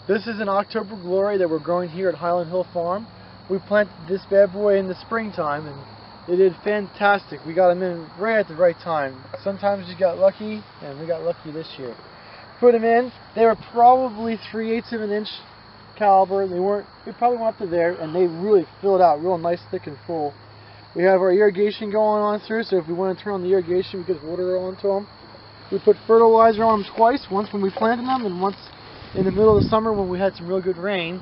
This is an October Glory that we're growing here at Highland Hill Farm. We planted this bad boy in the springtime and it did fantastic. We got them in right at the right time. Sometimes you got lucky, and we got lucky this year. Put them in. They were probably 3/8 of an inch caliber. They probably went up to there, and they really filled out real nice, thick and full. We have our irrigation going on through, so if we want to turn on the irrigation, we could water onto them. We put fertilizer on them twice, once when we planted them and once in the middle of the summer when we had some real good rain.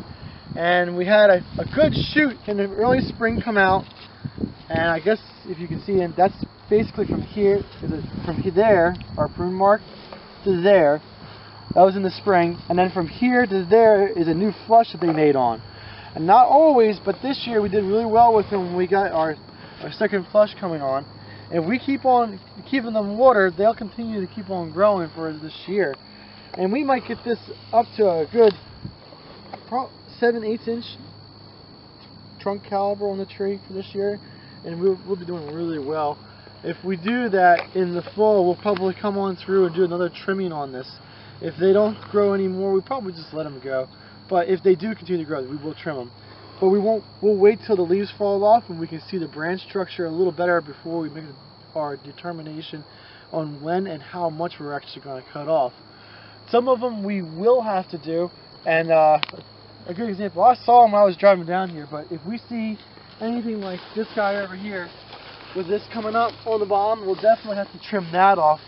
And we had a good shoot in the early spring come out, and I guess if you can see, and that's basically from here, from there, our prune mark, to there. That was in the spring, and then from here to there is a new flush that they made on. And not always, but this year we did really well with them when we got our second flush coming on. And if we keep on keeping them watered, they'll continue to keep on growing for this year. And we might get this up to a good 7/8 inch trunk caliber on the tree for this year, and we'll be doing really well. If we do that in the fall, we'll probably come on through and do another trimming on this. If they don't grow anymore, we probably just let them go. But if they do continue to grow, we will trim them. But we'll wait till the leaves fall off and we can see the branch structure a little better before we make our determination on when and how much we're actually going to cut off. Some of them we will have to do, and a good example, I saw them when I was driving down here, but if we see anything like this guy over here with this coming up on the bottom, we'll definitely have to trim that off.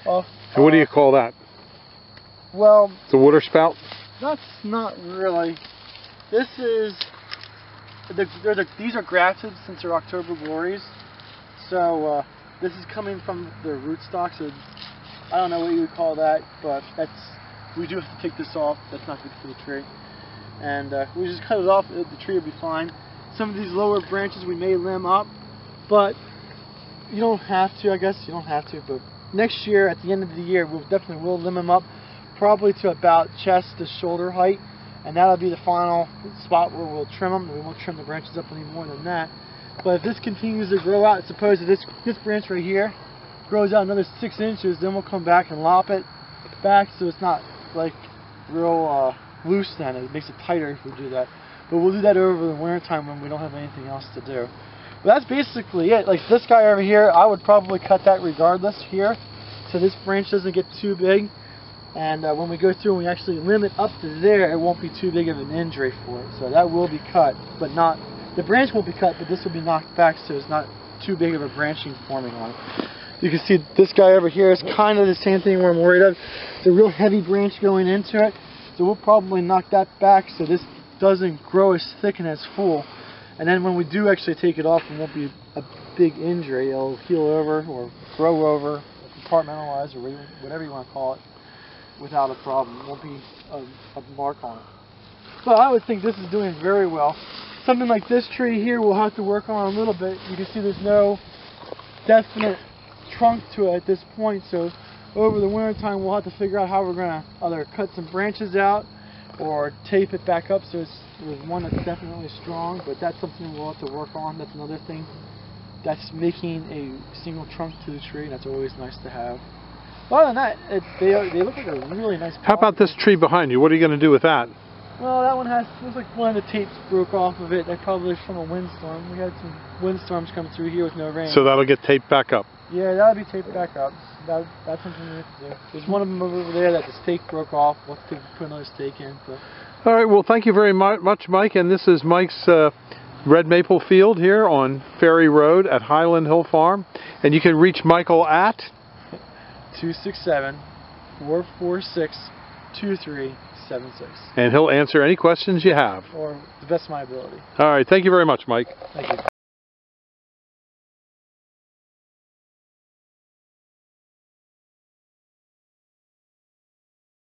So what do you call that? Well, it's a water spout? That's not really. This is, these are grafted since they're October Glories, so this is coming from the rootstock, so I don't know what you would call that, but we do have to take this off. That's not good for the tree. And we just cut it off, the tree will be fine. Some of these lower branches we may limb up, but you don't have to, I guess. You don't have to, but next year, at the end of the year, we'll definitely limb them up, probably to about chest to shoulder height, and that'll be the final spot where we'll trim them. We won't trim the branches up any more than that. But if this continues to grow out, suppose that this branch right here grows out another 6 inches, then we'll come back and lop it back so it's not like real loose then. It makes it tighter if we do that. But we'll do that over the winter time when we don't have anything else to do. But that's basically it. Like this guy over here, I would probably cut that regardless here, so this branch doesn't get too big. And when we go through and we actually limb it up to there, it won't be too big of an injury for it. So that will be cut, but not, the branch won't be cut, but this will be knocked back so it's not too big of a branching forming on it. You can see this guy over here is kind of the same thing where I'm worried of. It's a real heavy branch going into it, so we'll probably knock that back so this doesn't grow as thick and as full. And then when we do actually take it off, it won't be a big injury. It'll heal over or grow over, compartmentalize, or whatever you want to call it, without a problem. It won't be a mark on it. But I would think this is doing very well. Something like this tree here we'll have to work on a little bit. You can see there's no definite trunk to it at this point, so over the winter time we'll have to figure out how we're going to either cut some branches out or tape it back up so there's one that's definitely strong, but that's something we'll have to work on. That's another thing that's making a single trunk to the tree, and that's always nice to have. Other than that, they look like a really nice. How about this tree behind you? What are you going to do with that? Well, that one looks like one of the tapes broke off of it. That probably was from a windstorm. We had some windstorms come through here with no rain. So that'll get taped back up? Yeah, that'll be taped back up. That's something we have to do. There's one of them over there that the stake broke off. We'll have to put another stake in. But. All right, well, thank you very much, Mike. And this is Mike's red maple field here on Ferry Road at Highland Hill Farm. And you can reach Michael at 267-446-2376. And he'll answer any questions you have. Or the best of my ability. All right, thank you very much, Mike. Thank you.